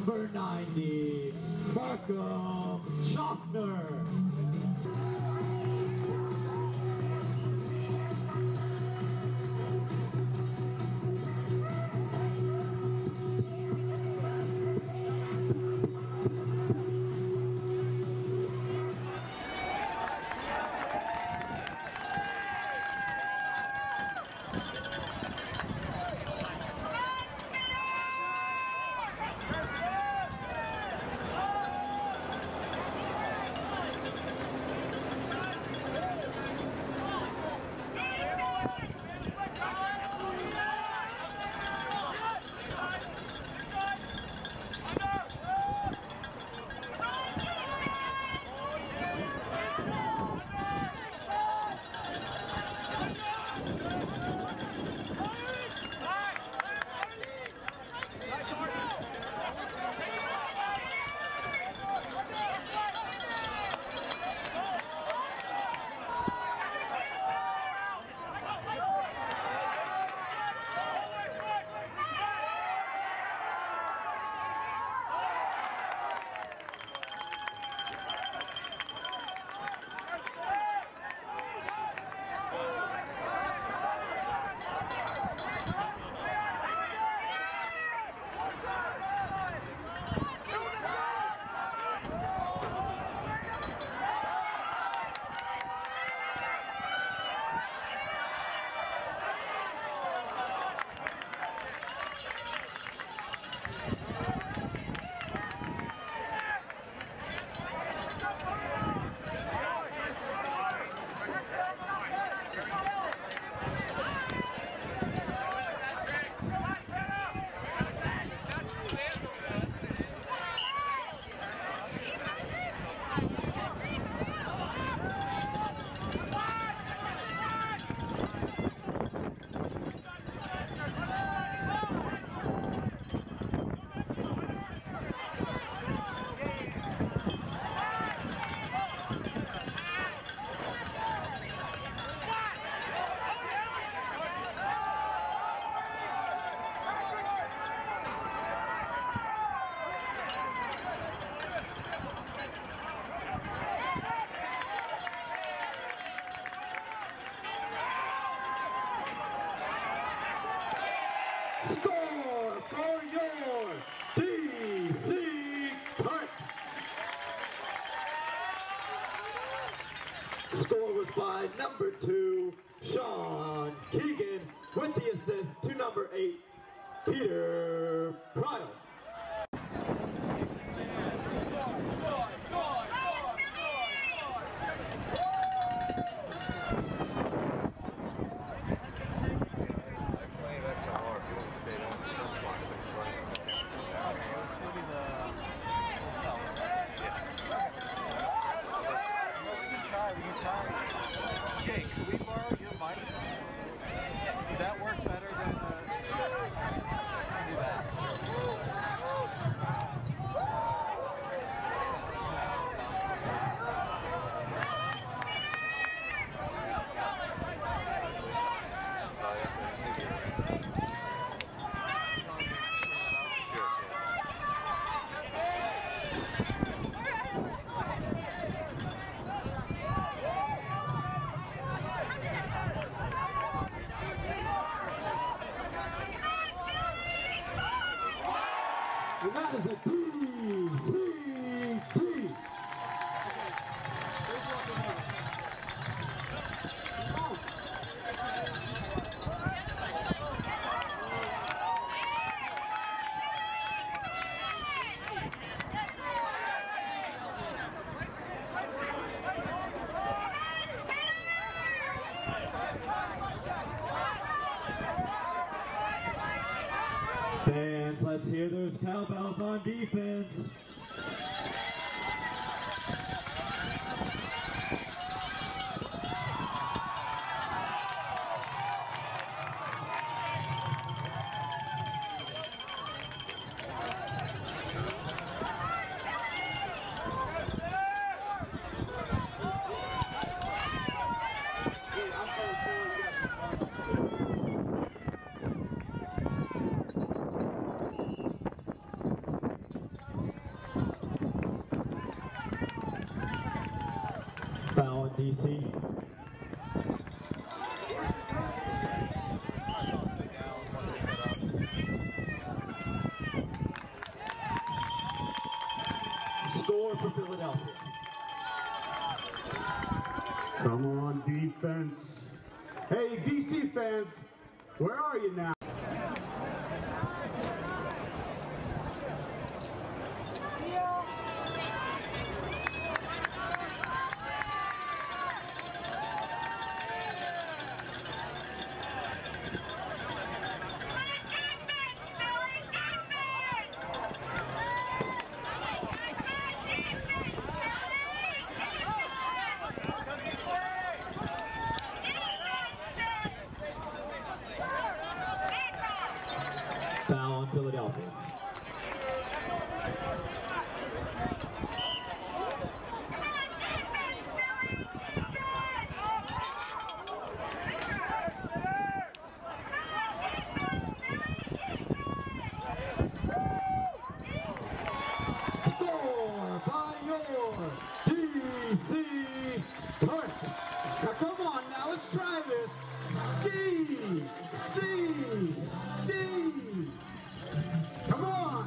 number 90, Markham Schaffner. Score for your DC Parks. Score was by number 2, Sean Keegan, with the assist to number 8, Peter Pryle. Jake, can we borrow your mic? Would that work better than do that? And that is a DCT. Fans, let's hear those cowbells on defense. DC. Score for Philadelphia. Come on, defense. Hey, DC fans, where are you now? Foul on Philadelphia. Score by your DC North. Now come on now, let's try this. D. Come on.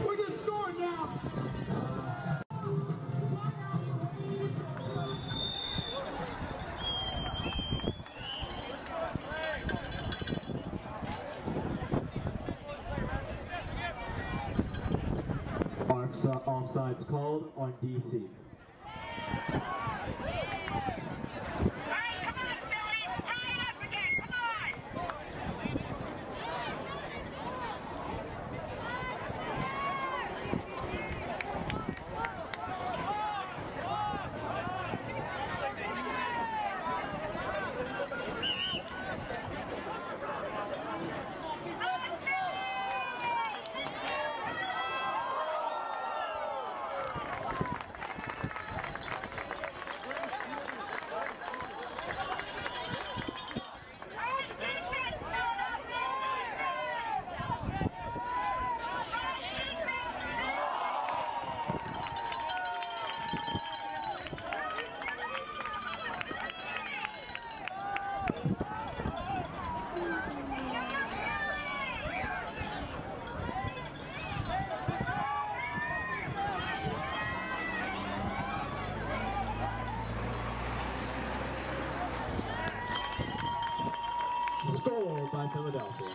We can score now. Offsides called on DC. Score by Philadelphia.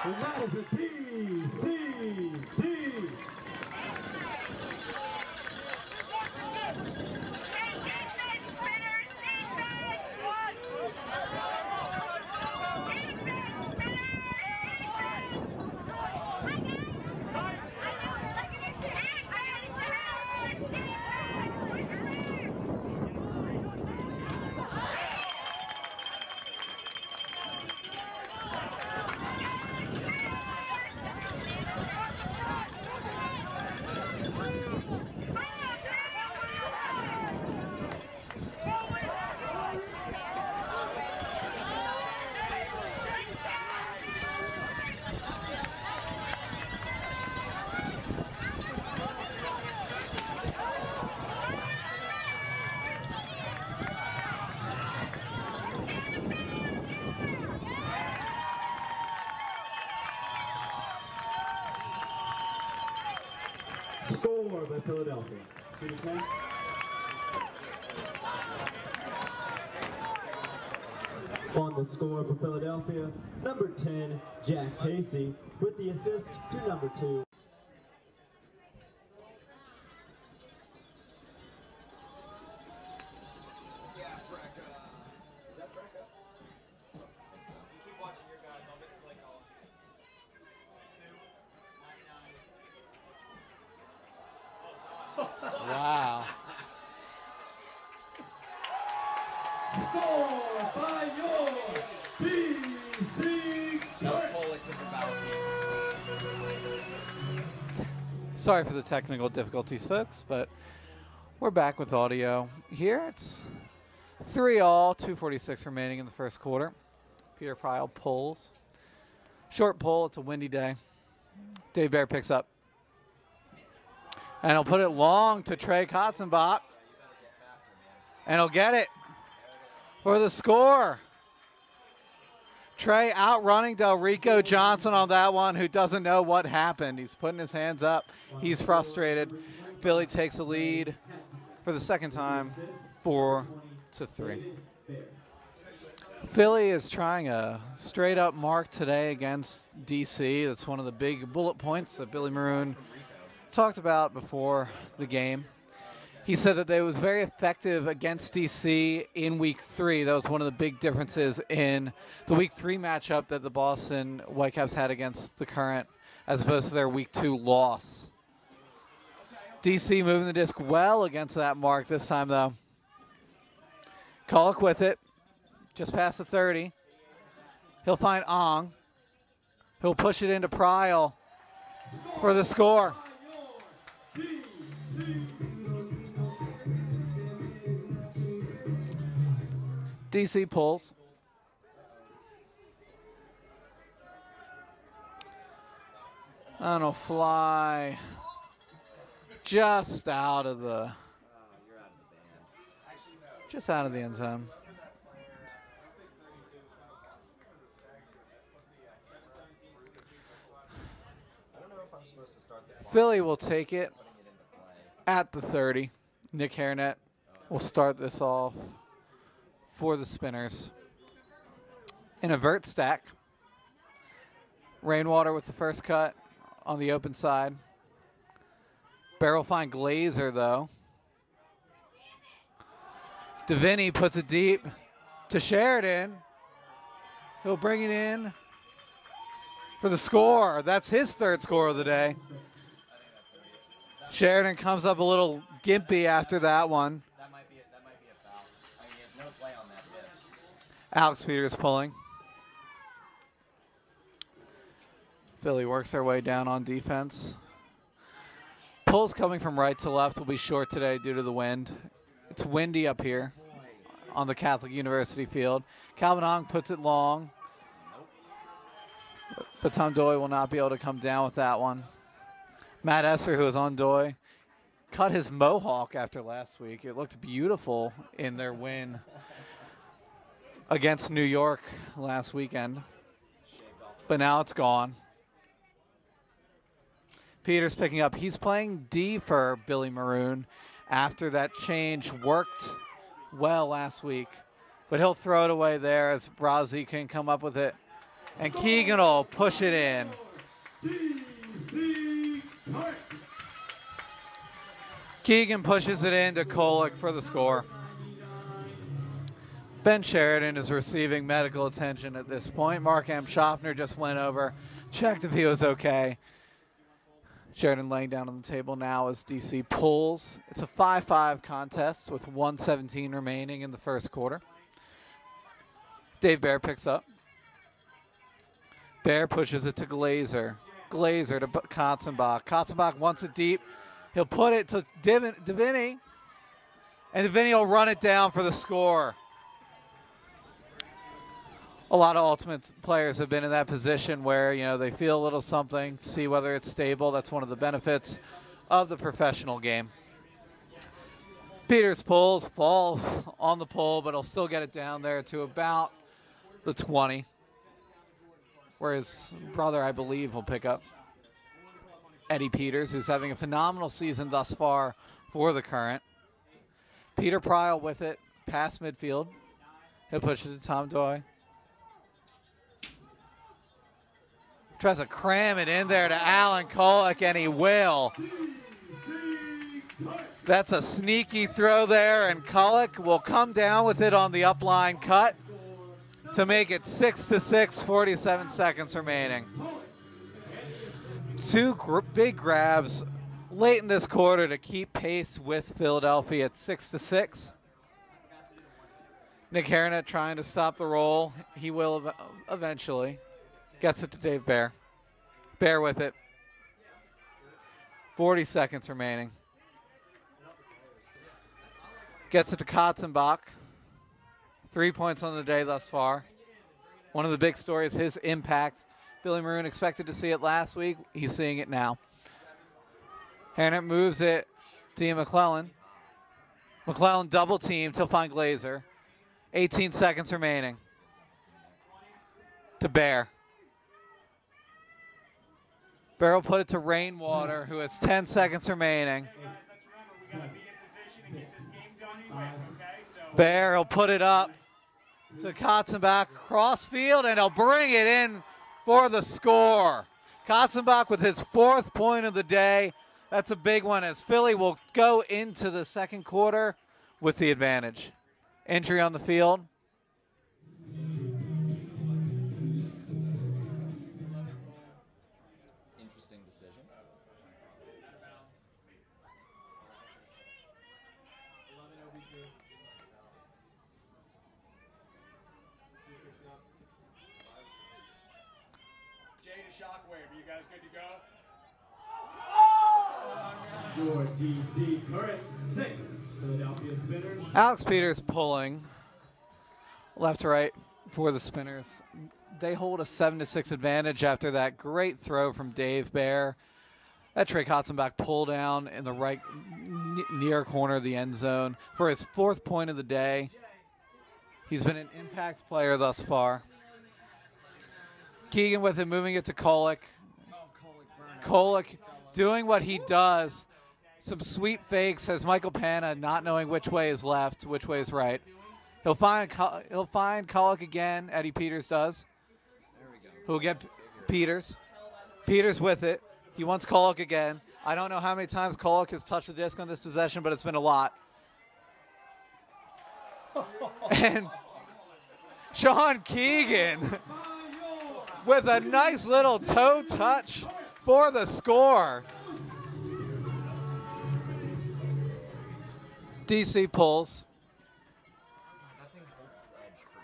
And that is a DCC. score by Philadelphia. Peter Pan. On the score for Philadelphia, number 10, Jack Casey, with the assist to number 2. Wow. Score by your DC. Sorry for the technical difficulties, folks, but we're back with audio here. It's 3-all, 2:46 remaining in the first quarter. Peter Pyle pulls. Short pull. It's a windy day. Dave Bear picks up. And he'll put it long to Trey Katzenbach. And he'll get it for the score. Trey outrunning Delrico Johnson on that one, who doesn't know what happened. He's putting his hands up. He's frustrated. Philly takes the lead for the second time, 4-3. Philly is trying a straight-up mark today against DC. That's one of the big bullet points that Billy Maroon talked about before the game. He said that they was very effective against DC in Week 3. That was one of the big differences in the Week 3 matchup that the Boston Whitecaps had against the Current, as opposed to their Week 2 loss. DC moving the disc well against that mark this time, though. Kolek with it, just past the 30. He'll find Ong. He'll push it into Pyle for the score. DC pulls. I don't know, fly just out of the end zone. Philly will take it at the 30. Nick Hairnet will start this off for the Spinners. In a vert stack. Rainwater with the first cut on the open side. Bear will find Glazer, though. Deviney puts it deep to Sheridan. He'll bring it in for the score. That's his third score of the day. Sheridan comes up a little gimpy after that one. That might be a foul. I mean, there's no play on that disc. Alex Peters pulling. Philly works their way down on defense. Pulls coming from right to left will be short today due to the wind. It's windy up here on the Catholic University field. Calvin Ong puts it long. But Tom Doy will not be able to come down with that one. Matt Esser, who is on Doy, cut his mohawk after last week. It looked beautiful in their win against New York last weekend. But now it's gone. Peters picking up. He's playing D for Billy Maroon after that change worked well last week. But he'll throw it away there as Brazzi can come up with it. And Keegan will push it in. Keegan pushes it into Kolek for the score. Ben Sheridan is receiving medical attention at this point. Mark M. Schaffner just went over, checked if he was okay. Sheridan laying down on the table now as DC pulls. It's a 5-5 contest with 1:17 remaining in the first quarter. Dave Bear picks up. Bear pushes it to Glazer. Glazer to Katzenbach. Katzenbach wants it deep. He'll put it to Deviney. And Deviney will run it down for the score. A lot of Ultimate players have been in that position where, you know, they feel a little something, see whether it's stable. That's one of the benefits of the professional game. Peters pulls, falls on the pull, but he'll still get it down there to about the 20. Where his brother, I believe, will pick up. Eddie Peters, who's having a phenomenal season thus far for the Current. Peter Pryl with it, past midfield. He'll push it to Tom Doy. Tries to cram it in there to Alan Kolek, and he will. That's a sneaky throw there, and Kolek will come down with it on the upline cut to make it 6-6, 47 seconds remaining. Two big grabs late in this quarter to keep pace with Philadelphia at 6-6. Nick Harnett trying to stop the roll. He will eventually. Gets it to Dave Bear. Bear with it. 40 seconds remaining. Gets it to Katzenbach. 3 points on the day thus far. One of the big stories, his impact. Billy Maroon expected to see it last week. He's seeing it now. Harnett moves it to Ian McClellan. McClellan double teamed. He'll find Glazer. 18 seconds remaining. To Bear. Bear will put it to Rainwater, who has 10 seconds remaining. Bear will put it up to Katzenbach across field, and he'll bring it in for the score. Katzenbach with his 4th point of the day. That's a big one, as Philly will go into the second quarter with the advantage. Injury on the field. Interesting decision. Jay to Shockwave, are you guys good to go? Your DC Current 6, Philadelphia Spinners. Alex Peters pulling left to right for the Spinners. They hold a 7-6 advantage after that great throw from Dave Bear. That Trey Katzenbach pull down in the right near corner of the end zone for his 4th point of the day. He's been an impact player thus far. Keegan with it, moving it to Kolek. Kolek doing what he does. Some sweet fakes as Michael Panna not knowing which way is left, which way is right. He'll find Kolek again. Eddie Peters does. Who'll get Peters. Peters with it. He wants Kolek again. I don't know how many times Kolek has touched the disc on this possession, but it's been a lot. And Sean Keegan with a nice little toe touch for the score. DC pulls. That thing holds its edge for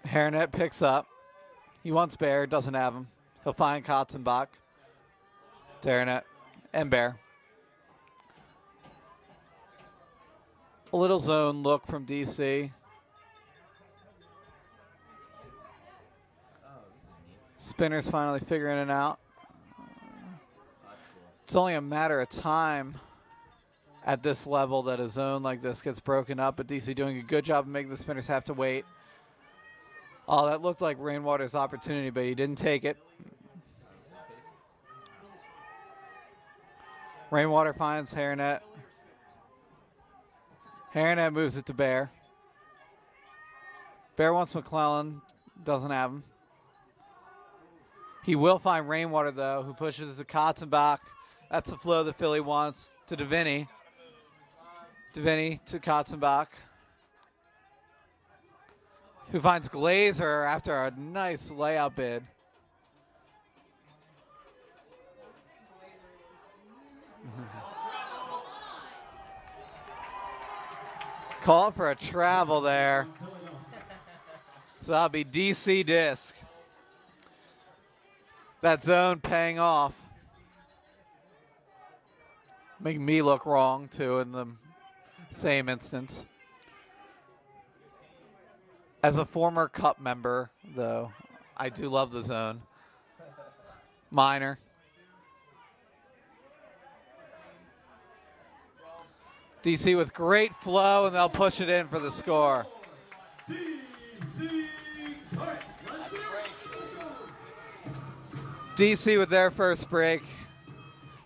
days. Harnett picks up. He wants Bear, doesn't have him. He'll find Katzenbach. Harnett and Bear. A little zone look from DC. Spinners finally figuring it out. It's only a matter of time at this level that a zone like this gets broken up, but DC doing a good job of making the Spinners have to wait. Oh, that looked like Rainwater's opportunity, but he didn't take it. Rainwater finds Harnett. Harnett moves it to Bear. Bear wants McClellan, doesn't have him. He will find Rainwater, though, who pushes to Katzenbach. That's the flow that Philly wants to Deviney. Deviney to Katzenbach, who finds Glazer after a nice layout bid. Call for a travel there. So that'll be DC disc. That zone paying off. Making me look wrong, too, in the same instance. As a former Cup member, though, I do love the zone. Minor. DC with great flow, and they'll push it in for the score. DC with their first break.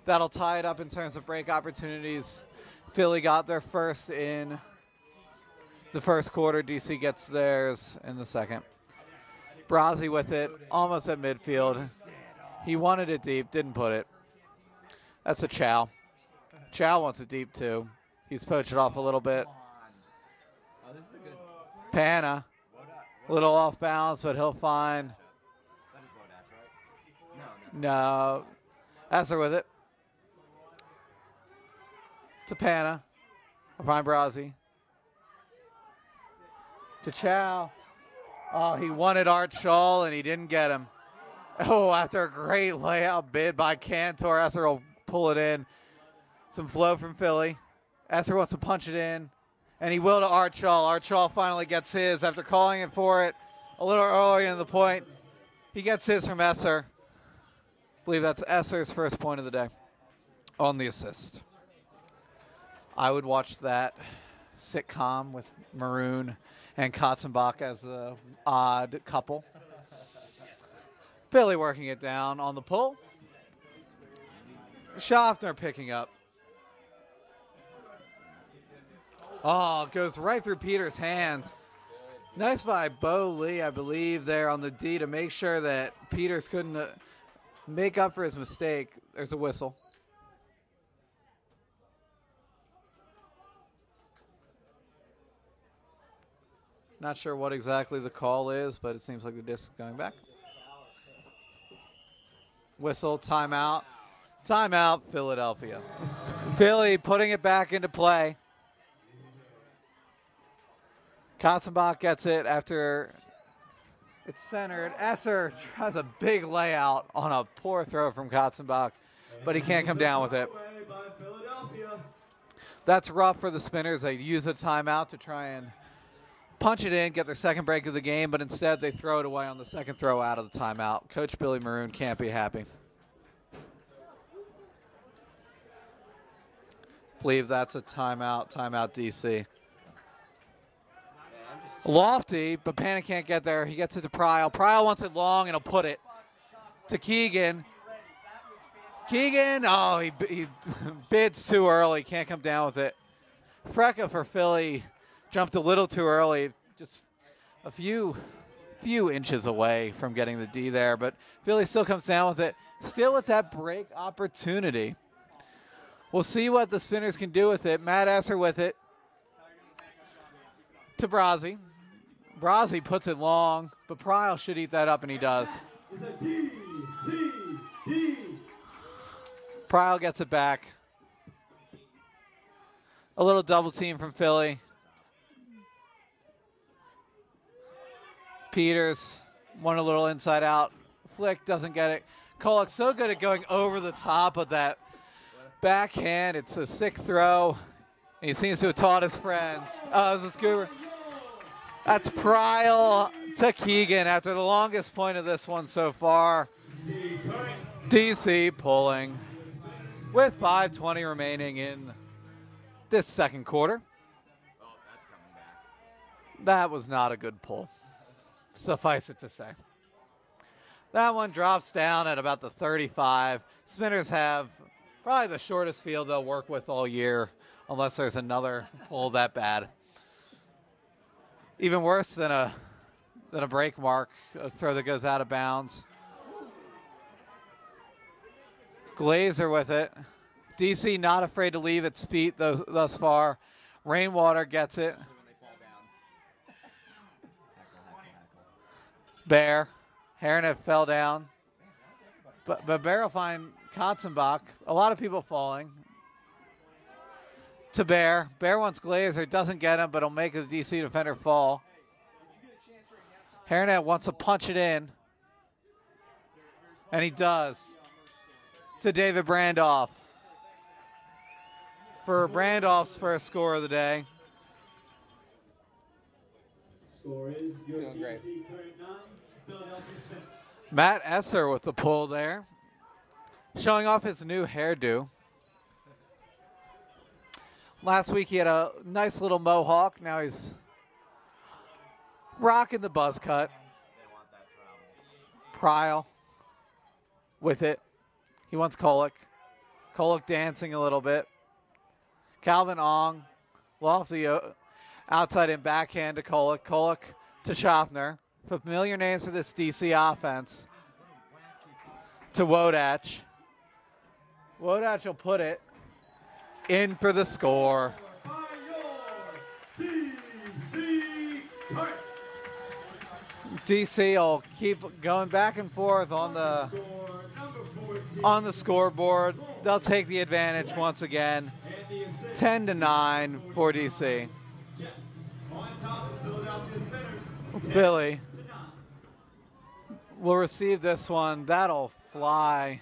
That'll tie it up in terms of break opportunities. Philly got their first in the first quarter. DC gets theirs in the second. Brazzi with it, almost at midfield. He wanted it deep, didn't put it. That's a Chow. Chow wants it deep too. He's poached it off a little bit. Oh, this is a good. Pana, a little off balance, but he'll find. That is Wodat, right? No. No. Esser with it. To Pana. Find Brazzi. To Chow. Oh, he wanted Art Shaw, and he didn't get him. Oh, after a great layout bid by Cantor, Esser will pull it in. Some flow from Philly. Esser wants to punch it in, and he will to Art Shaw. Art Shaw finally gets his after calling it for it a little earlier in the point. He gets his from Esser. I believe that's Esser's first point of the day on the assist. I would watch that sitcom with Maroon and Katzenbach as an odd couple. Philly working it down on the pull. Schaffner picking up. Oh, it goes right through Peter's hands. Nice by Bo Lee, I believe, there on the D to make sure that Peters couldn't make up for his mistake. There's a whistle. Not sure what exactly the call is, but it seems like the disc is going back. Whistle, timeout. Timeout, Philadelphia. Philly putting it back into play. Katzenbach gets it after it's centered. Esser tries a big layout on a poor throw from Katzenbach, but he can't come down with it. That's rough for the Spinners. They use a timeout to try and punch it in, get their second break of the game, but instead they throw it away on the second throw out of the timeout. Coach Billy Maroon can't be happy. Believe that's a timeout. Timeout DC. Lofty, but Pana can't get there. He gets it to Pryl. Pryl wants it long, and he'll put it to Keegan. Keegan, oh, he bids too early. Can't come down with it. Frecka for Philly jumped a little too early. Just a few inches away from getting the D there, but Philly still comes down with it. Still with that break opportunity. We'll see what the Spinners can do with it. Matt Esser with it to Brazzi. Brazzi puts it long, but Pryl should eat that up, and he does. Pryl gets it back. A little double team from Philly. Peters, one a little inside out. Flick doesn't get it. Kolek so good at going over the top of that backhand. It's a sick throw. He seems to have taught his friends. Oh, this is Cooper. That's Pryl to Keegan after the longest point of this one so far. DC pulling with 5:20 remaining in this second quarter. Oh, that's coming back. That was not a good pull, suffice it to say. That one drops down at about the 35. Spinners have probably the shortest field they'll work with all year, unless there's another pull that bad. Even worse than a break mark, a throw that goes out of bounds. Glazer with it. DC not afraid to leave its feet thus far. Rainwater gets it. Bear. Hernet fell down. But Bear will find Katzenbach. A lot of people falling. To Bear. Bear wants Glazer. Doesn't get him, but he'll make the DC defender fall. Hernet wants to punch it in. And he does. To David Brandoff. For Brandoff's first score of the day. Doing great. Matt Esser with the pull there. Showing off his new hairdo. Last week he had a nice little mohawk. Now he's rocking the buzz cut. Pryl with it. He wants Kolek. Kolek dancing a little bit. Calvin Ong, lofty outside and backhand to Kolek. Kolek to Schaffner. Familiar names for this DC offense. To Wodach. Wodach will put it in for the score. DC will keep going back and forth on the scoreboard. They'll take the advantage once again. 10-9 for DC. Philly will receive this one. That'll fly.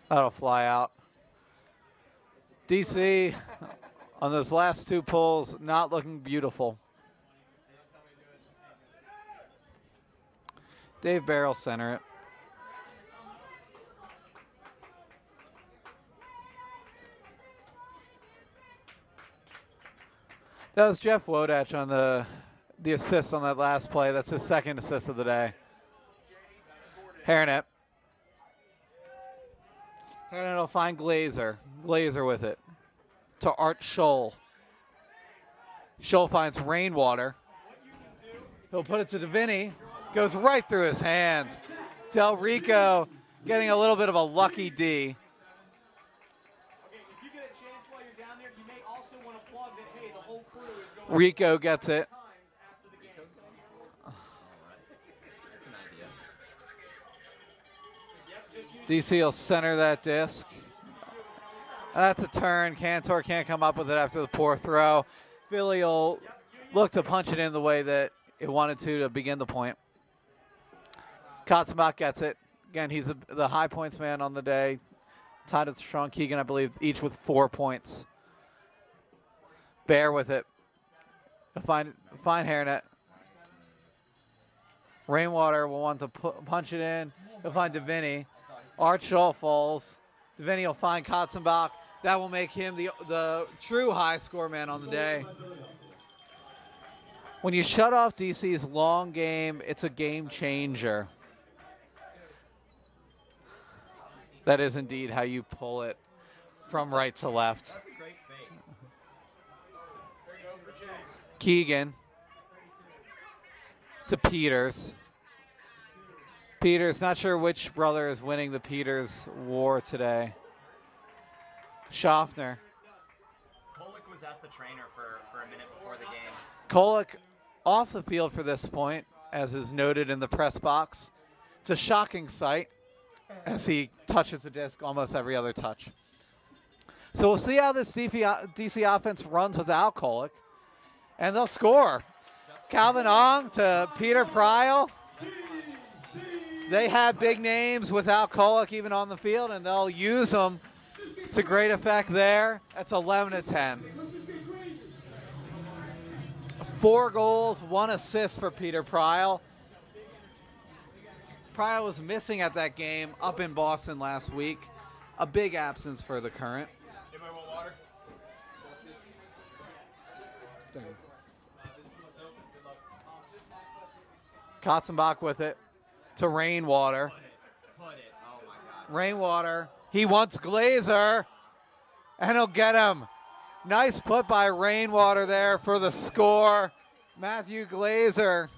That'll fly out. DC on those last two pulls, not looking beautiful. Dave Barrel center it. That was Jeff Wodach on the assist on that last play. That's his second assist of the day. Hairnet. Hairnet will find Glazer. Glazer with it. To Art Scholl. Scholl finds Rainwater. He'll put it to Davini. Goes right through his hands. Del Rico getting a little bit of a lucky D. Rico gets it. DC will center that disc. That's a turn. Cantor can't come up with it after the poor throw. Philly will look to punch it in the way that it wanted to begin the point. Katzenbach gets it. Again, he's the high points man on the day. Tied with Sean Keegan, I believe, each with 4 points. Bear with it. Find Hairnet. Rainwater will want to punch it in. He'll find Davini. Art Scholl falls. Davini will find Katzenbach. That will make him the true high score man on the day. When you shut off DC's long game, it's a game changer. That is indeed how you pull it from right to left. That's a great fake. Keegan to Peters. Peters, not sure which brother is winning the Peters war today. Schaffner. Kolek was at the trainer for a minute before the game. Kolek off the field for this point, as is noted in the press box. It's a shocking sight as he touches the disc almost every other touch. So we'll see how this DC offense runs without Kolek. And they'll score. Calvin Ong to Peter Pryal. They have big names without Kolek even on the field, and they'll use them to great effect there. That's 11-10. 4 goals, 1 assist for Peter Pryal. Pryal was missing at that game up in Boston last week. A big absence for the Current. Anybody want water? Katzenbach with it to Rainwater. Put it. Oh my God. Rainwater. He wants Glazer, and he'll get him. Nice put by Rainwater there for the score. Matthew Glazer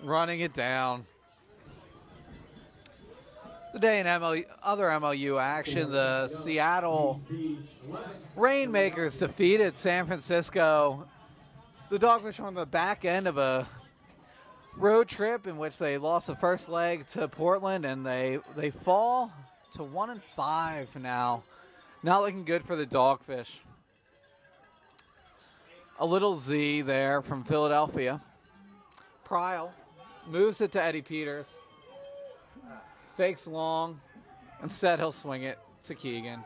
running it down. Today in other MLU action, the Seattle Rainmakers defeated San Francisco. The Dogfish on the back end of a road trip in which they lost the first leg to Portland, and they fall to 1-5 now. Not looking good for the Dogfish. A little Z there from Philadelphia. Pryal moves it to Eddie Peters. Fakes long. Instead, he'll swing it to Keegan.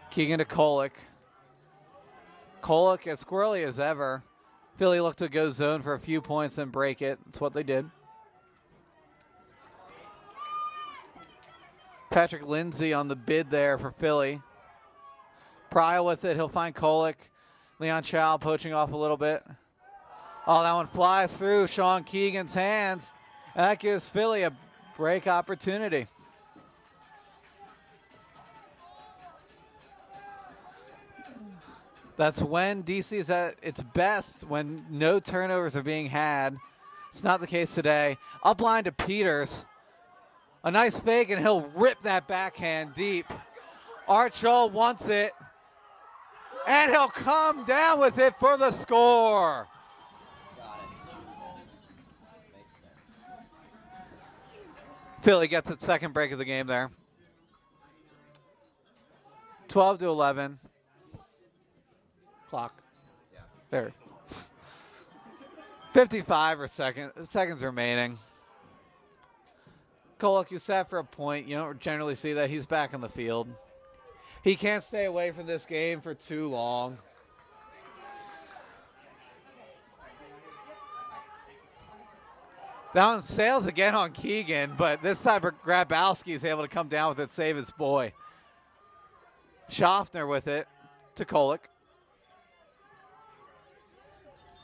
Keegan to Kolek. Kolek as squirrely as ever. Philly looked to go zone for a few points and break it. That's what they did. Patrick Lindsay on the bid there for Philly. Pryal with it. He'll find Kolek. Leon Chow poaching off a little bit. Oh, that one flies through Sean Keegan's hands. And that gives Philly a break opportunity. That's when DC is at its best, when no turnovers are being had. It's not the case today. Up line to Peters. A nice fake, and he'll rip that backhand deep. Art Scholl wants it. And he'll come down with it for the score. Got it. Makes sense. Philly gets its second break of the game there. 12-11. Clock. Yeah. There. 55 seconds remaining. Kolek, you sat for a point. You don't generally see that. He's back on the field. He can't stay away from this game for too long. That one sails again on Keegan, but this time Grabowski is able to come down with it, save his boy. Schaffner with it to Kolek.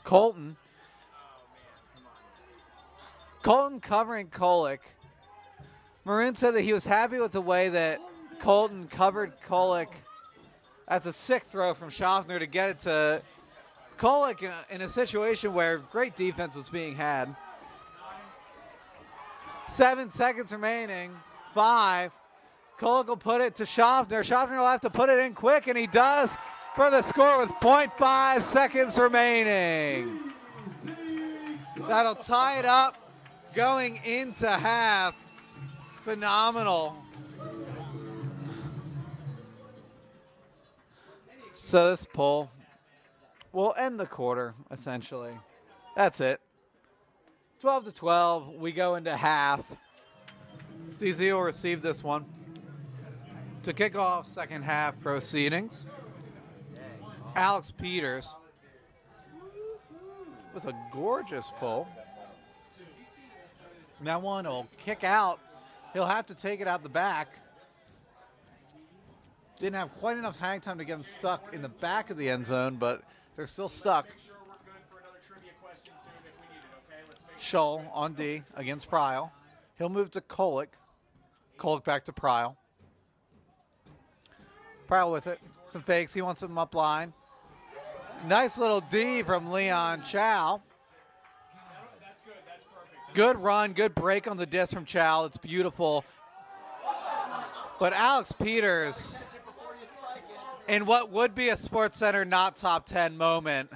Colton covering Kolek. Maroon said that he was happy with the way that Colton covered Kolek. That's a sick throw from Schaffner to get it to Kolek in a situation where great defense was being had. 7 seconds remaining. 5. Kolek will put it to Schaffner. Schaffner will have to put it in quick, and he does for the score with 0.5 seconds remaining. That'll tie it up going into half. Phenomenal. So this pull will end the quarter, essentially. That's it. 12-12. We go into half. DZ will receive this one to kick off second half proceedings. Alex Peters with a gorgeous pull. And that one will kick out. He'll have to take it out the back. Didn't have quite enough hang time to get him stuck in the back of the end zone, but they're still stuck. Scholl on D against Pryl. He'll move to Kolek. Kolek back to Pryl. Pryl with it. Some fakes. He wants him up line. Nice little D from Leon Chow. Good run, good break on the disc from Chow. It's beautiful. But Alex Peters, in what would be a SportsCenter not top 10 moment,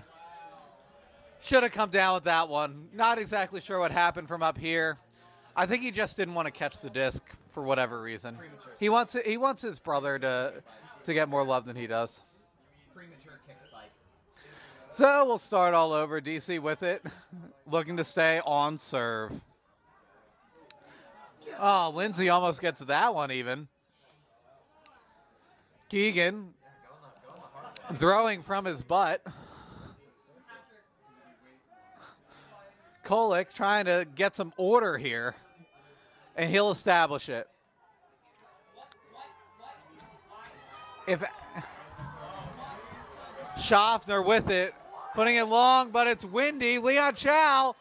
should have come down with that one. Not exactly sure what happened from up here. I think he just didn't want to catch the disc for whatever reason. He wants his brother to get more love than he does. Premature kick spike. So we'll start all over. DC with it, looking to stay on serve. Oh, Lindsay almost gets that one even. Keegan throwing from his butt. Kolek trying to get some order here, and he'll establish it. If Schaffner with it, putting it long, but it's windy. Leon Chow,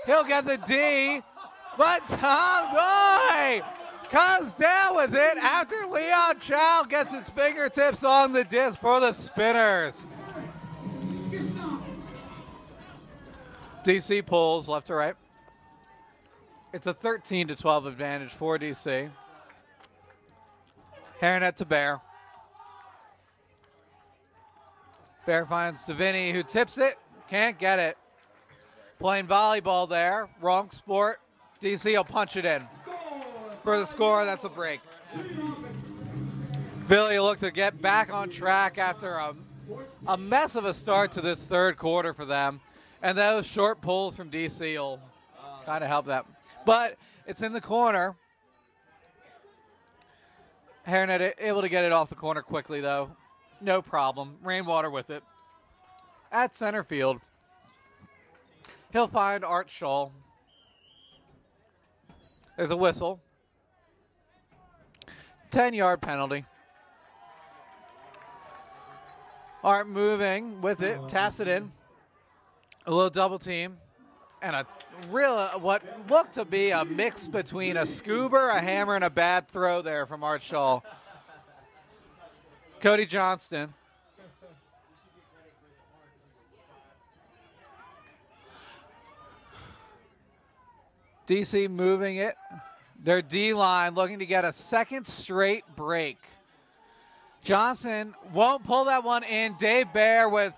he'll get the D, but Tom Goy comes down with it after Leon Chow gets his fingertips on the disc for the Spinners. DC pulls left to right. It's a 13-12 advantage for DC. Hairnet to Bear. Bear finds Davini, who tips it. Can't get it. Playing volleyball there. Wrong sport. DC will punch it in. For the score, that's a break. Philly look to get back on track after a mess of a start to this third quarter for them. And those short pulls from DC will kind of help that. But it's in the corner. Hairnet able to get it off the corner quickly, though. No problem. Rainwater with it. At center field, he'll find Art Scholl. There's a whistle. 10-yard penalty. Art moving with it. Taps it in. A little double team. And a real, what looked to be a mix between a scuba, a hammer, and a bad throw there from Art Shaw. Cody Johnston. DC moving it. Their D-line looking to get a second straight break. Johnson won't pull that one in. Dave Bear with...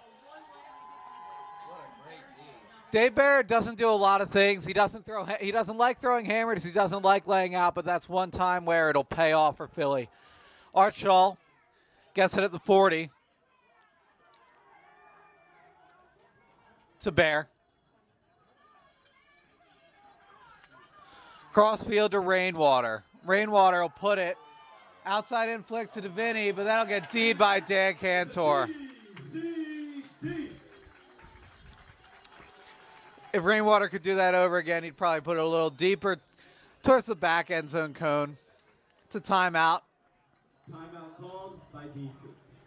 Dave Bear doesn't do a lot of things. He doesn't like throwing hammers. He doesn't like laying out, but that's one time where it'll pay off for Philly. Art Shaw gets it at the 40. To Bear. Crossfield to Rainwater. Rainwater will put it outside inflict to Davini, but that'll get D'd by Dan Cantor. If Rainwater could do that over again, he'd probably put it a little deeper towards the back end zone cone. It's a timeout. Timeout called by DC.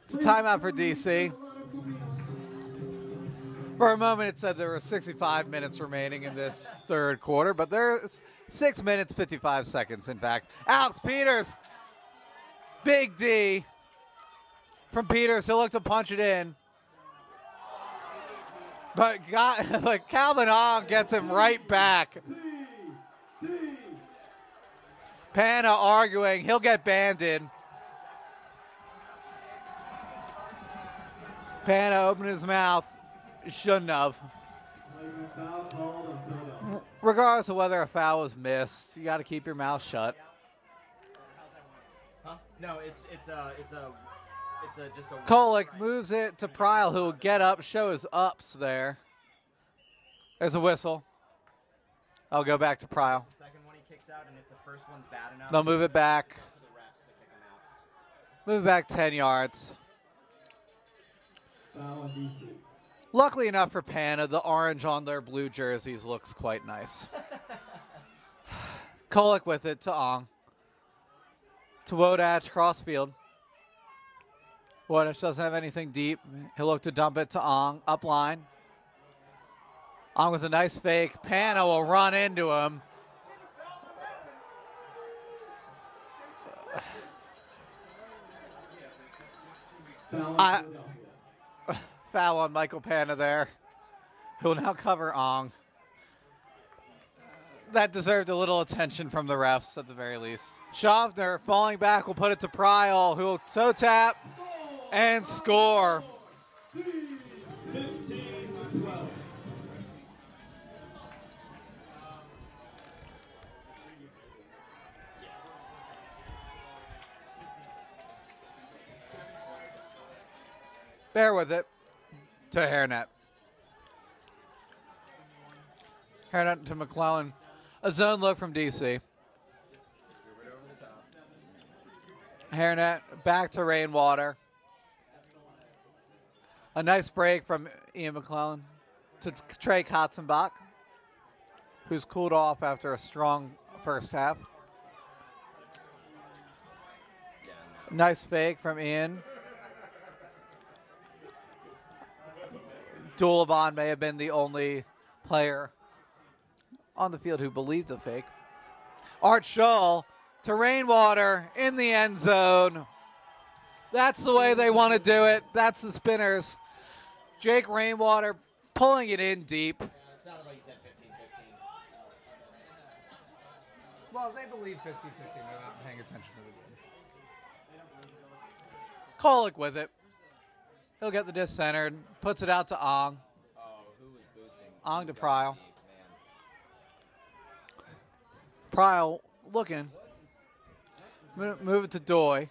It's a timeout for DC. For a moment, it said there were 65 minutes remaining in this third quarter, but there's 6 minutes, 55 seconds, in fact. Alex Peters, big D from Peters. He'll look to punch it in. But Calvin Ong gets him right back. Pana arguing. He'll get banded. Pana opened his mouth. Shouldn't have. Regardless of whether a foul was missed, you got to keep your mouth shut. Huh? No, it's just a. Kolick moves it to Pryle, who will get up, show his ups there. There's a whistle. I'll go back to Pryle. The second one he kicks out, and if the first one's bad enough, they'll move it back. to the refs to kick him out. Move it back 10 yards. Foul on DC. Luckily enough for Pana, the orange on their blue jerseys looks quite nice. Kolick with it to Ong. To Wodach, crossfield. Wodach doesn't have anything deep. He'll look to dump it to Ong, up line. Ong with a nice fake. Pana will run into him. Foul on Michael Pana there, who will now cover Ong. That deserved a little attention from the refs at the very least. Schaffner falling back will put it to Pryle, who will toe tap and score. 15-12. Bear with it. To Hairnet. Hairnet to McClellan. A zone look from DC. Hairnet back to Rainwater. A nice break from Ian McClellan to Trey Katzenbach, who's cooled off after a strong first half. Nice fake from Ian. Dulabon may have been the only player on the field who believed the fake. Art Shaw to Rainwater in the end zone. That's the way they want to do it. That's the Spinners. Jake Rainwater pulling it in deep. It sounded like you said 15-15. Well, they believe 50-50. They're not paying attention to the game. Kolick with it. He'll get the disc centered. Puts it out to Ong. Oh, who was boosting? Ong to Who's Pryle. got deep, man? Pryle looking. Move it to Doy.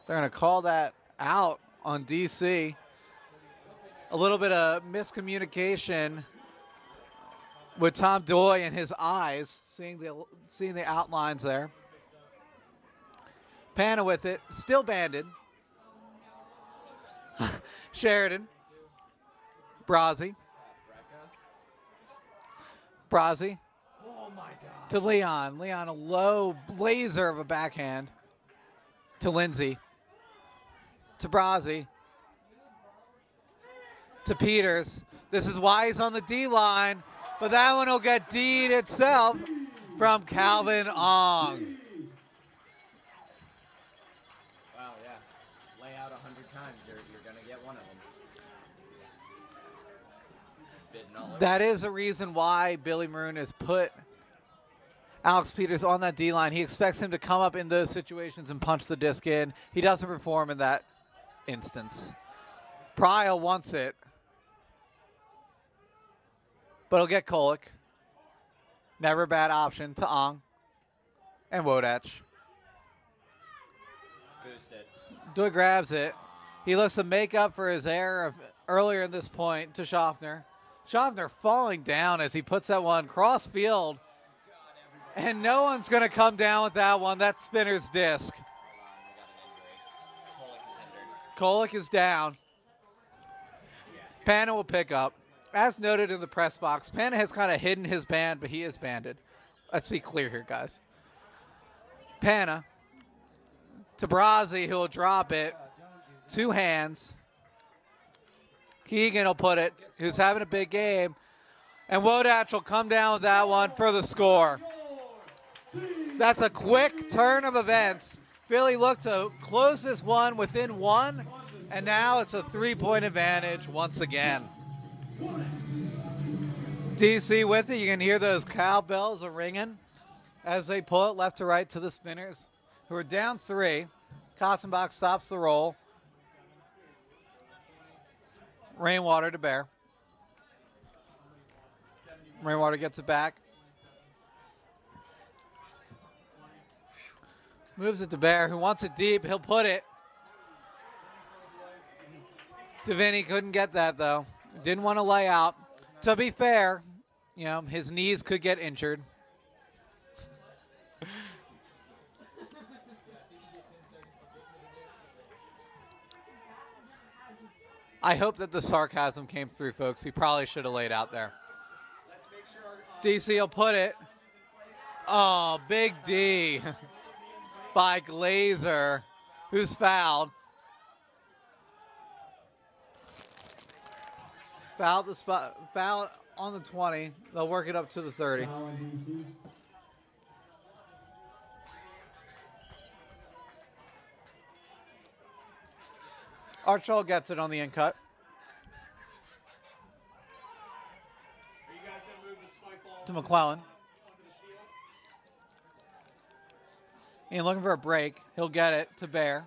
They're going to call that out on DC. A little bit of miscommunication with Tom Doy and his eyes, seeing the outlines there. Pana with it, still banded. Sheridan. Brazzi. Brazzi. Oh my God. To Leon. Leon, a low blazer of a backhand. To Lindsay. To Brazzi. to Peters. This is why he's on the D line, but that one will get D'd itself from Calvin Ong. Wow, yeah. Lay out 100 times, you're going to get one of them. That is the reason why Billy Maroon has put Alex Peters on that D-line. He expects him to come up in those situations and punch the disc in. He doesn't perform in that instance. Pryor wants it, but he'll get Kolek. Never a bad option to Ong and Wodach. Boost it. Dewey grabs it. He looks to make up for his error earlier in this point to Schaffner. Schaffner falling down as he puts that one cross field. And no one's going to come down with that one. That's Spinner's disc. Kolek is down. Pana will pick up. As noted in the press box, Pana has kind of hidden his band, but he is banded. Let's be clear here, guys. Pana to Brazzi, who will drop it. 2 hands. Keegan will put it, who's having a big game. And Wodach will come down with that one for the score. That's a quick turn of events. Philly looked to close this one within 1, and now it's a 3-point advantage once again. DC with it. You can hear those cowbells are ringing as they pull it left to right to the Spinners, who are down 3. Katzenbach stops the roll. Rainwater to Bear. Rainwater gets it back. Moves it to Bear, who wants it deep. He'll put it. Deviney couldn't get that, though. Didn't want to lay out. To be fair, you know, his knees could get injured. I hope that the sarcasm came through, folks. He probably should have laid out there. DC will put it. Oh, big D by Glazer, who's fouled. Foul on the 20. They'll work it up to the 30. Archall gets it on the in cut. To McClellan. And looking for a break. He'll get it to Bear.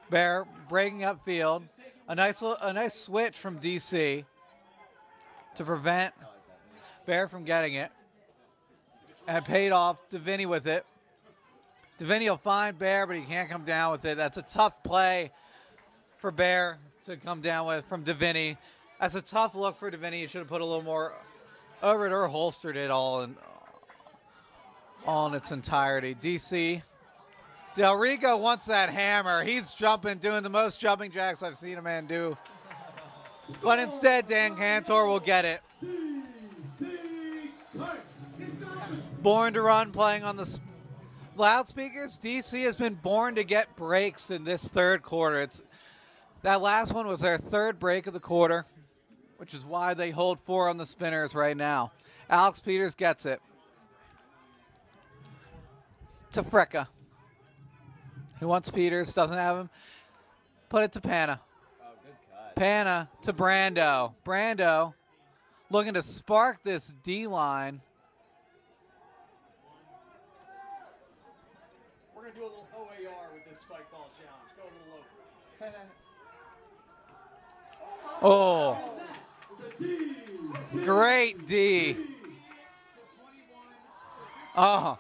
Bear breaking up field. A nice switch from DC to prevent Bear from getting it. And it paid off. Deviney with it. Deviney will find Bear, but he can't come down with it. That's a tough play for Bear to come down with from Deviney. That's a tough look for Deviney. He should have put a little more over it or holstered it all in its entirety. DC. Del Rico wants that hammer. He's jumping, doing the most jumping jacks I've seen a man do. But instead, Dan Cantor will get it. Born to run, playing on the loudspeakers. DC has been born to get breaks in this third quarter. That last one was their third break of the quarter, which is why they hold 4 on the Spinners right now. Alex Peters gets it. To Frecka. He wants Peters, doesn't have him. Put it to Pana. Oh, good cut. Pana to Brando. Brando looking to spark this D-line. We're going to do a little OAR with this spike ball challenge. Go a little over. Oh. Great D. Oh.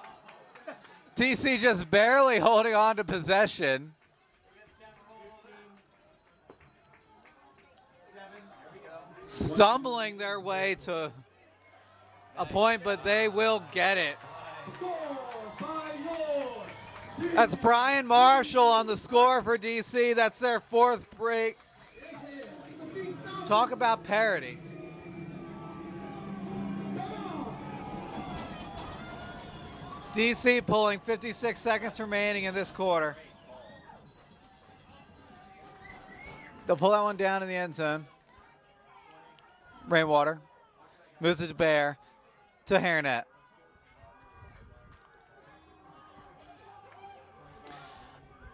TC just barely holding on to possession. Stumbling their way to a point, but they will get it. That's Brian Marshall on the score for DC. That's their 4th break. Talk about parity. DC pulling 56 seconds remaining in this quarter. They'll pull that one down in the end zone. Rainwater moves it to Bear to Hairnet.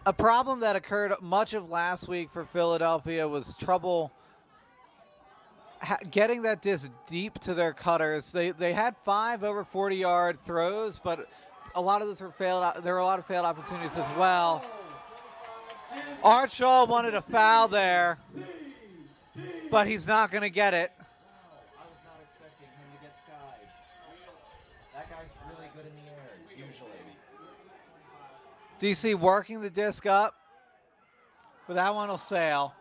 A problem that occurred much of last week for Philadelphia was trouble getting that disc deep to their cutters. They had 5 over 40-yard throws, but a lot of those were failed. There were a lot of failed opportunities as well. Art Shaw wanted a foul there, but he's not going to get it. I was not expecting him to get skied. That guy's really good in the air, usually. DC working the disc up, but that one will sail.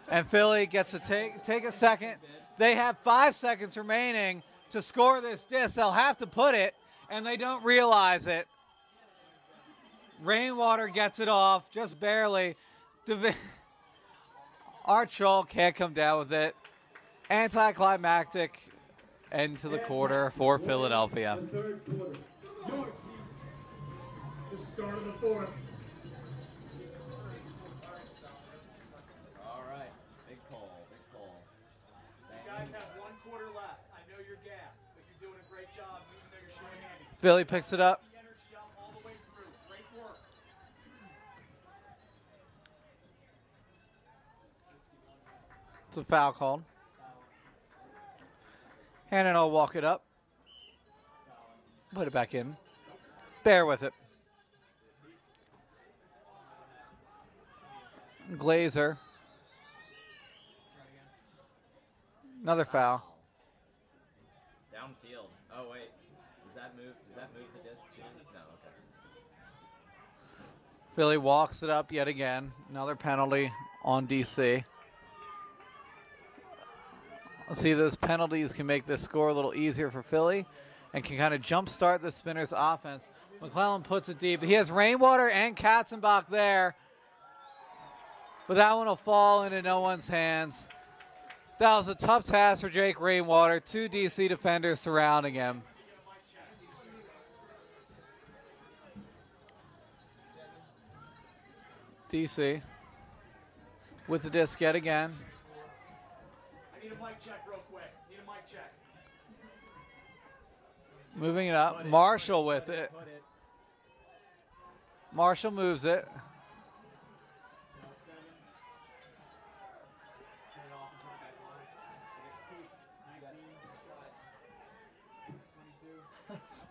And Philly gets to take a second. They have 5 seconds remaining to score this disc. They'll have to put it, and they don't realize it. Rainwater gets it off, just barely. Art Shaw can't come down with it. Anticlimactic end to the quarter for Philadelphia. The third quarter. Your team. The start of the fourth. All right. Big pull. You guys have 1 quarter left. I know you're gassed, but you're doing a great job, even though you're short-handed. Philly picks it up. The energy up all the way through. Great work. It's a foul called. Hannon will walk it up. Put it back in. Bear with it. Glazer. Another foul. Downfield. Oh wait. Does that move the disc too? No, okay. Philly walks it up yet again. Another penalty on DC. Let's see, those penalties can make this score a little easier for Philly and can kind of jumpstart the Spinners' offense. McClellan puts it deep. He has Rainwater and Katzenbach there, but that one will fall into no one's hands. That was a tough task for Jake Rainwater. 2 DC defenders surrounding him. DC with the disc yet again. I need a mic check real quick. Need a mic check. Moving it up. Marshall with it. Marshall moves it.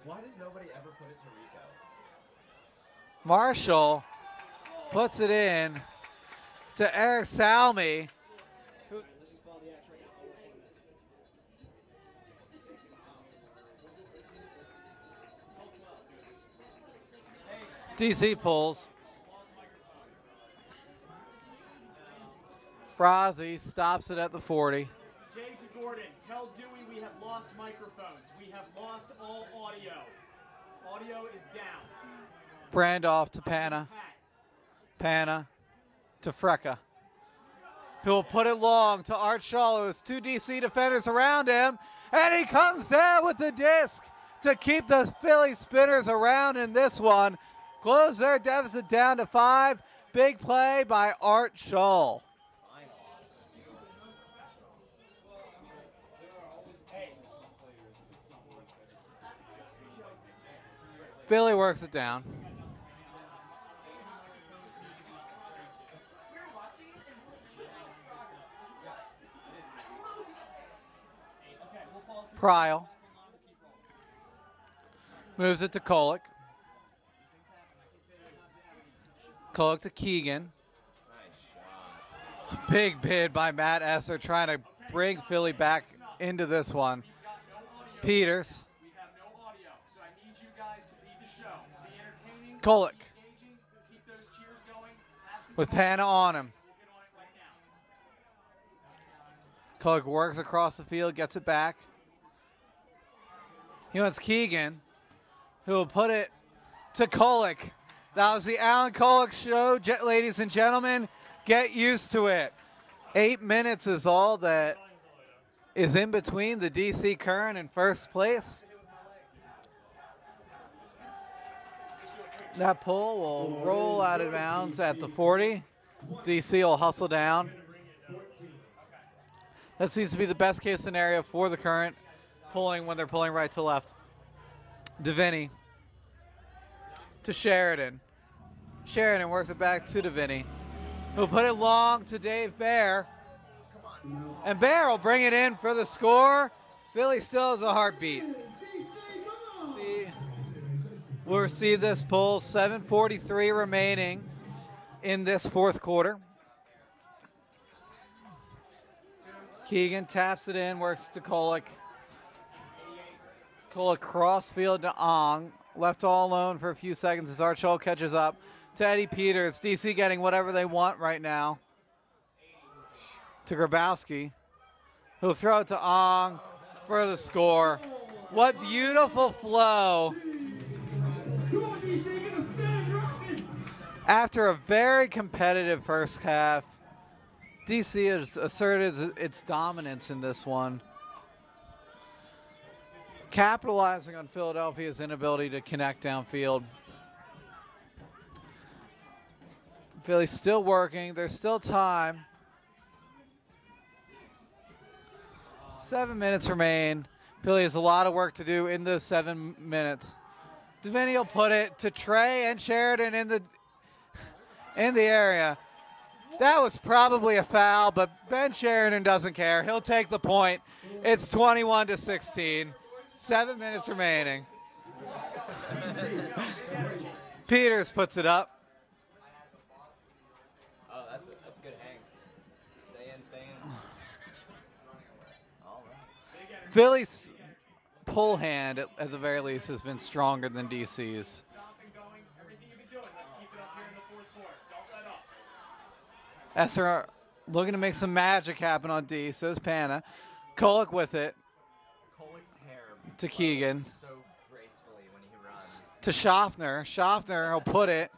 Why does nobody ever put it to Rico? Marshall puts it in to Eric Salmi. DC pulls. Brazzi stops it at the 40. Jay to Gordon, tell Dewey we have lost microphones. We have lost all audio. Audio is down. Brandoff to Pana. Pana to Frecka, who will put it long to Art Shaw, who has 2 DC defenders around him, and he comes down with the disc to keep the Philly Spinners around in this one. Close their deficit down to 5. Big play by Art Shaw. Philly works it down. Pryl moves it to Kolick. Kolick to Keegan. Big bid by Matt Esser trying to bring Philly back into this one. Peters. We have no audio, so I need you guys to lead the show. Be entertaining, Kolick engaging, keep those cheers going. Have some with fun. Pana on him. We'll get on it right now. Kolick works across the field, gets it back. He wants Keegan, who will put it to Kolick. That was the Alan Kolick show, ladies and gentlemen. Get used to it. 8 minutes is all that is in between the DC Current in first place. That pull will roll out of bounds at the 40. DC will hustle down. That seems to be the best case scenario for the Current, pulling when they're pulling right to left. DeVinny to Sheridan. Sheridan works it back to DeVinny, who'll put it long to Dave Bear. And Bear will bring it in for the score. Philly still has a heartbeat. We'll receive this pull. 7:43 remaining in this fourth quarter. Keegan taps it in, works to Kolick. Kolick crossfield to Ong. Left all alone for a few seconds as Archol catches up to Eddie Peters. DC getting whatever they want right now. To Grabowski, who'll throw it to Ong for the score. What beautiful flow. After a very competitive first half, DC has asserted its dominance in this one, capitalizing on Philadelphia's inability to connect downfield. Philly's still working. There's still time. 7 minutes remain. Philly has a lot of work to do in those 7 minutes. DeVinny will put it to Trey and Sheridan in the area. That was probably a foul, but Ben Sheridan doesn't care. He'll take the point. It's 21-16. 7 minutes remaining. Peters puts it up. Oh, that's a good hang. Stay in. All right. Philly's pull hand, at the very least, has been stronger than DC's. Esser looking to make some magic happen on D. So is Pana. Kolick with it. Kolick's hair to Keegan. so gracefully when he runs. To Schaffner. Schaffner will put it.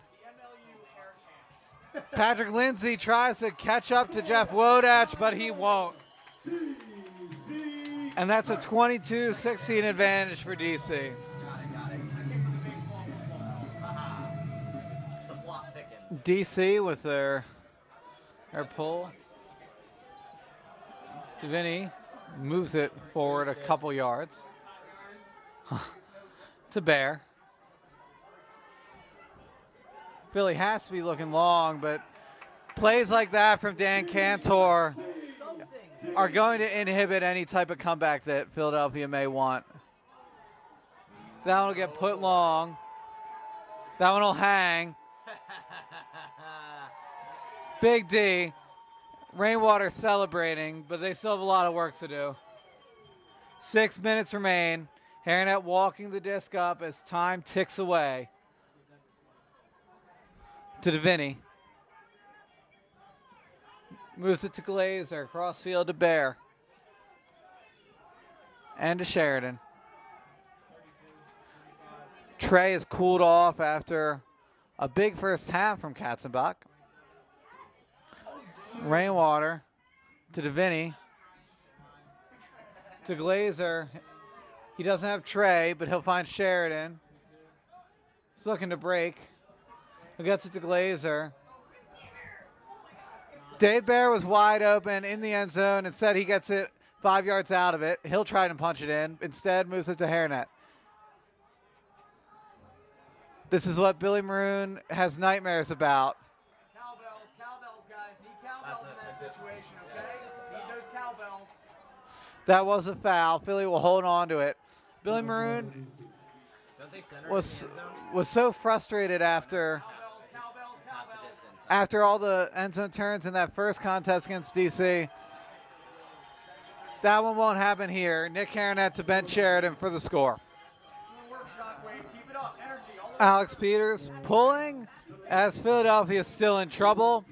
Patrick Lindsay tries to catch up to Jeff Wodach, but he won't. And that's a 22-16 advantage for DC. Got it. The plot thickens. DC with their pull. DeVinny moves it forward a couple yards. To Bear. Philly has to be looking long, but plays like that from Dan Cantor are going to inhibit any type of comeback that Philadelphia may want. That one will get put long. That one will hang. Big D. Rainwater celebrating, but they still have a lot of work to do. 6 minutes remain. Harrinet walking the disc up as time ticks away. To DeVinny. Moves it to Glazer. Crossfield to Bear. And to Sheridan. Trey is cooled off after a big first half from Katzenbach. Rainwater to DeVinny. To Glazer. He doesn't have Trey, but he'll find Sheridan. He's looking to break. He gets it to Glazer. Dave Bear was wide open in the end zone. Instead, he gets it 5 yards out of it. He'll try to punch it in. Instead, moves it to Hairnet. This is what Billy Maroon has nightmares about. Cowbells, guys. Need cowbells in that situation, okay? Need those cowbells. That was a foul. Philly will hold on to it. Billy Maroon Don't they center was in the end zone? so frustrated after all the end zone turns in that first contest against DC. That one won't happen here. Nick Harrinet to Ben Sheridan for the score. Keep it up. Energy. All the Alex Peters pulling as Philadelphia is still in trouble.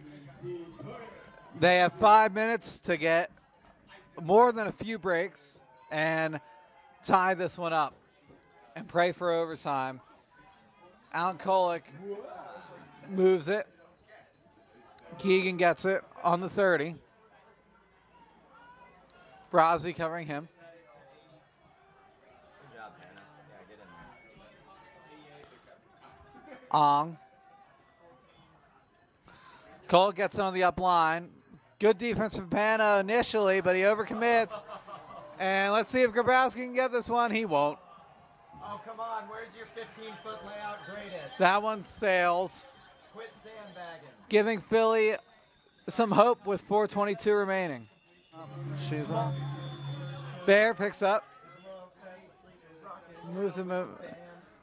They have 5 minutes to get more than a few breaks and tie this one up and pray for overtime. Alan Kolick moves it. Keegan gets it on the 30. Brozzi covering him. Good job, Hannah. Yeah, get in there. Ong. Cole gets on the up line. Good defense from Pana initially, but he overcommits. And let's see if Grabowski can get this one. He won't. Oh, come on. Where's your 15-foot layout greatest? That one sails, Quit sandbagging. giving Philly some hope with 4:22 remaining. She's on. Bear picks up. Moves him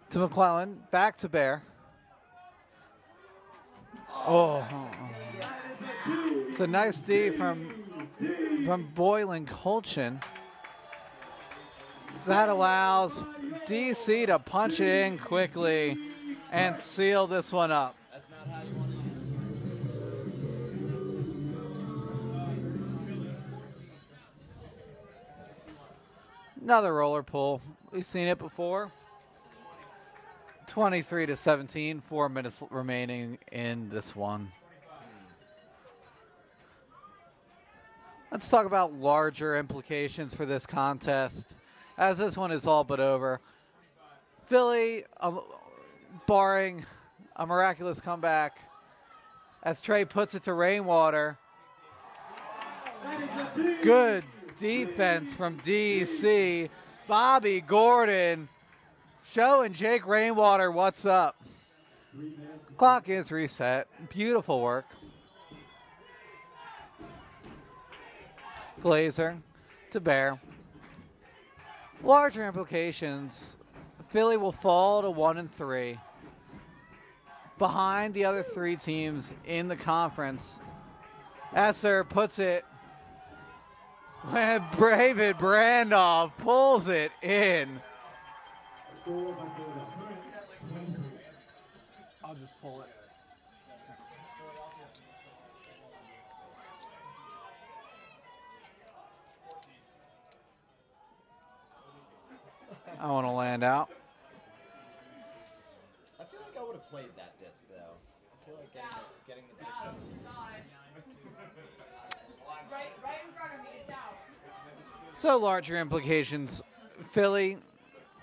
to McClellan. Back to Bear. Oh. It's a nice D from Boylan Colchin. That allows DC to punch it in quickly and seal this one up. That's not how you want to use it. Another roller pull. We've seen it before. 23-17, 4 minutes remaining in this one. Let's talk about larger implications for this contest, as this one is all but over. Philly, barring a miraculous comeback, as Trey puts it to Rainwater. Good defense from DC. Bobby Gordon showing Jake Rainwater what's up. Clock is reset. Beautiful work. Glazer to Bear. Larger implications. Philly will fall to 1-3. Behind the other three teams in the conference. Esser puts it when David Brandoff pulls it in. I'll just pull it. I want to land out. I feel like I would have played that disc, though. I feel like getting the disc. Right in front of me, it's out. So larger implications. Philly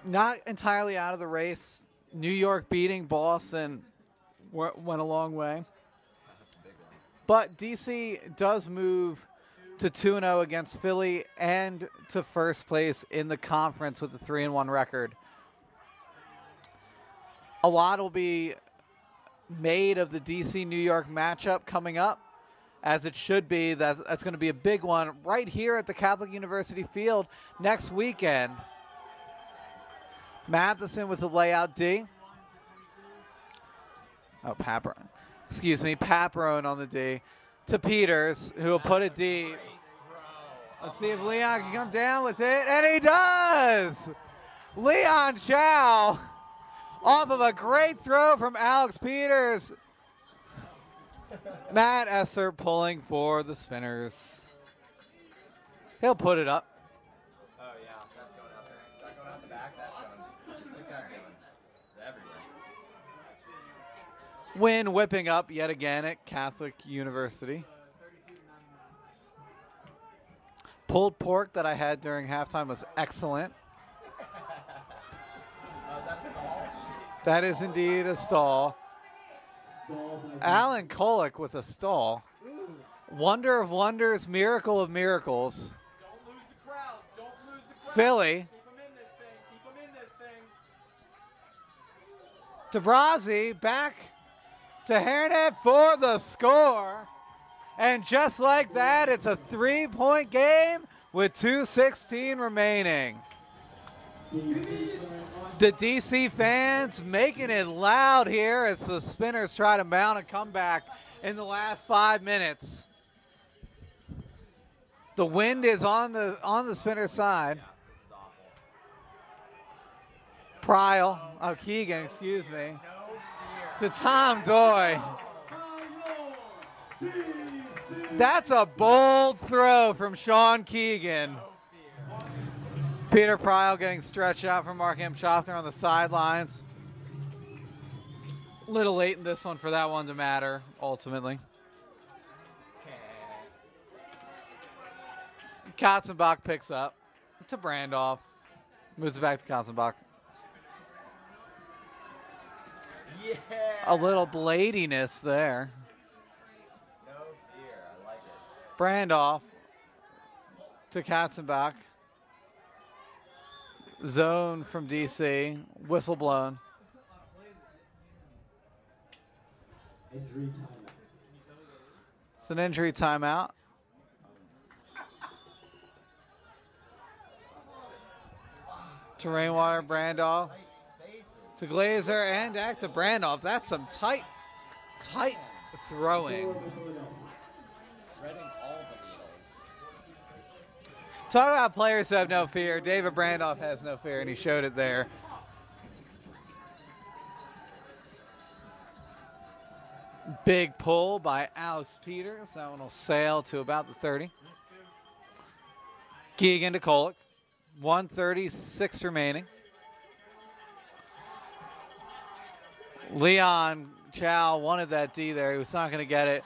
not entirely out of the race. New York beating Boston went a long way. That's a big one. But DC does move to 2-0 against Philly and to first place in the conference with a 3-1 record. A lot will be made of the DC-New York matchup coming up, as it should be. That's going to be a big one right here at the Catholic University Field next weekend. Matheson with the layout D. Oh, Paparone on the D. To Peters, who will put it deep. Let's see if Leon can come down with it, and he does! Leon Chow off of a great throw from Alex Peters. Matt Esser pulling for the Spinners. He'll put it up. Oh, yeah. That's going out there. Is that going out the back? That's going. What's that doing? It's everywhere. Win whipping up yet again at Catholic University. Pulled pork that I had during halftime was excellent. Oh, is that a stall? That is indeed a stall. Alan Kolick with a stall. Wonder of wonders, miracle of miracles. Don't lose the crowd. Don't lose the crowd. Philly. Keep them in this thing. Keep them in this thing. DeBrazzi back to Hairnet for the score. And just like that, it's a 3-point game with 2:16 remaining. The DC fans making it loud here as the Spinners try to mount a comeback in the last 5 minutes. The wind is on the Spinners side. Keegan, excuse me. To Tom Doy. That's a bold throw from Sean Keegan. Peter Pryle getting stretched out from Markham Schaffner on the sidelines. Little late in this one for that one to matter, ultimately. Katzenbach picks up to Brandoff. Moves it back to Katzenbach. Yeah. A little bladiness there. Brandoff to Katzenbach. Zone from DC. Whistle blown. It's an injury timeout. To Rainwater, Brandoff. To Glazer and back to Brandoff. That's some tight throwing. Talk about players who have no fear. David Brandoff has no fear, and he showed it there. Big pull by Alex Peters. That one will sail to about the 30. Keegan to Kolick. 1:36 remaining. Leon Chow wanted that D there. He was not going to get it.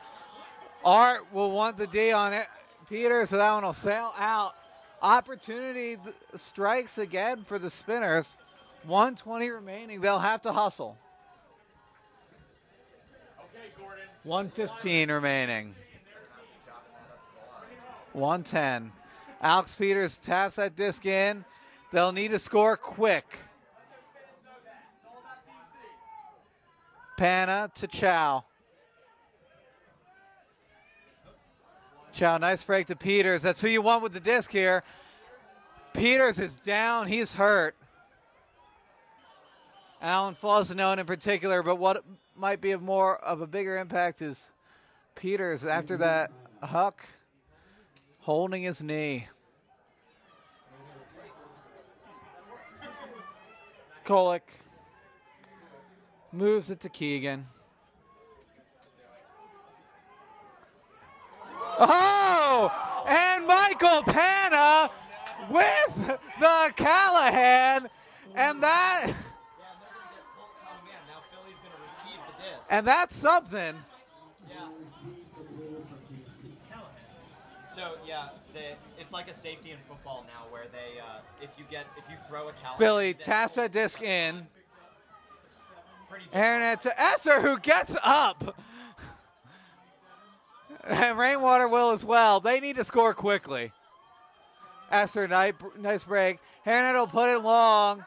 Art will want the D on it. Peters, so that one will sail out. Opportunity strikes again for the Spinners. 1:20 remaining. They'll have to hustle. Okay, Gordon. 1:15 remaining. 1:10. Alex Peters taps that disc in. They'll need to score quick. Pana to Chow. Chow, nice break to Peters. That's who you want with the disc here. Peters is down. He's hurt. Alan Fosnone in particular, but what might be more of a bigger impact is Peters after that huck holding his knee. Kolick moves it to Keegan. Oh! And Michael Pana with the Callahan. And that... Now Philly's going to receive the disc. And that's something. Yeah. So yeah, it's like a safety in football now, where they if you throw a Callahan, Philly taps that disc in. pretty And to Esser, who gets up. And Rainwater will as well. They need to score quickly. Esser, nice break. Hernet will put it long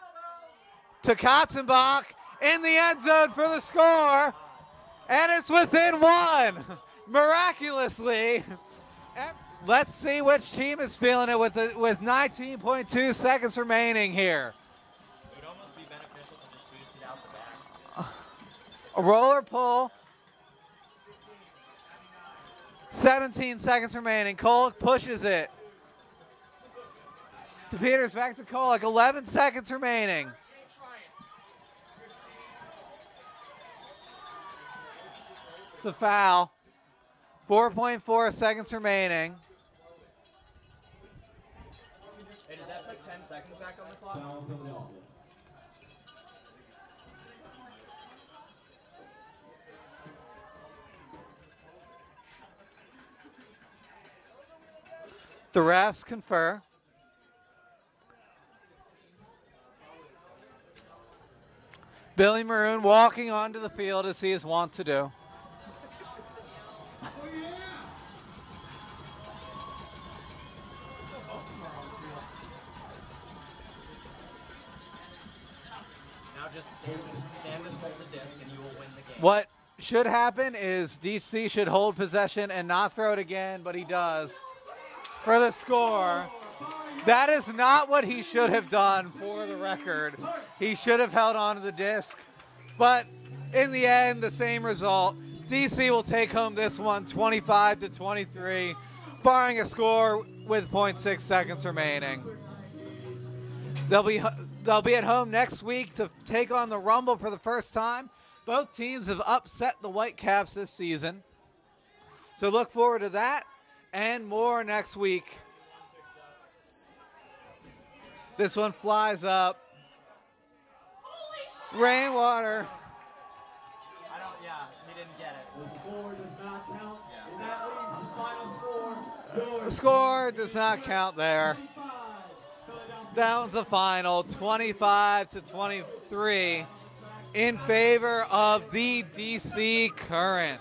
to Katzenbach in the end zone for the score. And it's within one, miraculously. Let's see which team is feeling it with 19.2 seconds remaining here. It would almost be beneficial to just boost it out the back. A roller pull. 17 seconds remaining. Kolick pushes it. To Peters, back to Kolick. 11 seconds remaining. It's a foul. 4.4 seconds remaining. Hey, does that put 10 seconds back on the clock? The refs confer. Billy Maroon walking onto the field as he is wont to do. Now just stand and hold the disc and you will win the game. What should happen is DC should hold possession and not throw it again, but he does for the score. That is not what he should have done, for the record. He should have held on to the disc. But in the end, the same result. DC will take home this one 25-23, barring a score with 0.6 seconds remaining. They'll be at home next week to take on the Rumble for the first time. Both teams have upset the Whitecaps this season. So look forward to that and more next week. This one flies up. Rainwater. He didn't get it. The score does not count, and that leaves the final score. The score does not count there. That one's a final, 25-23 in favor of the DC Current.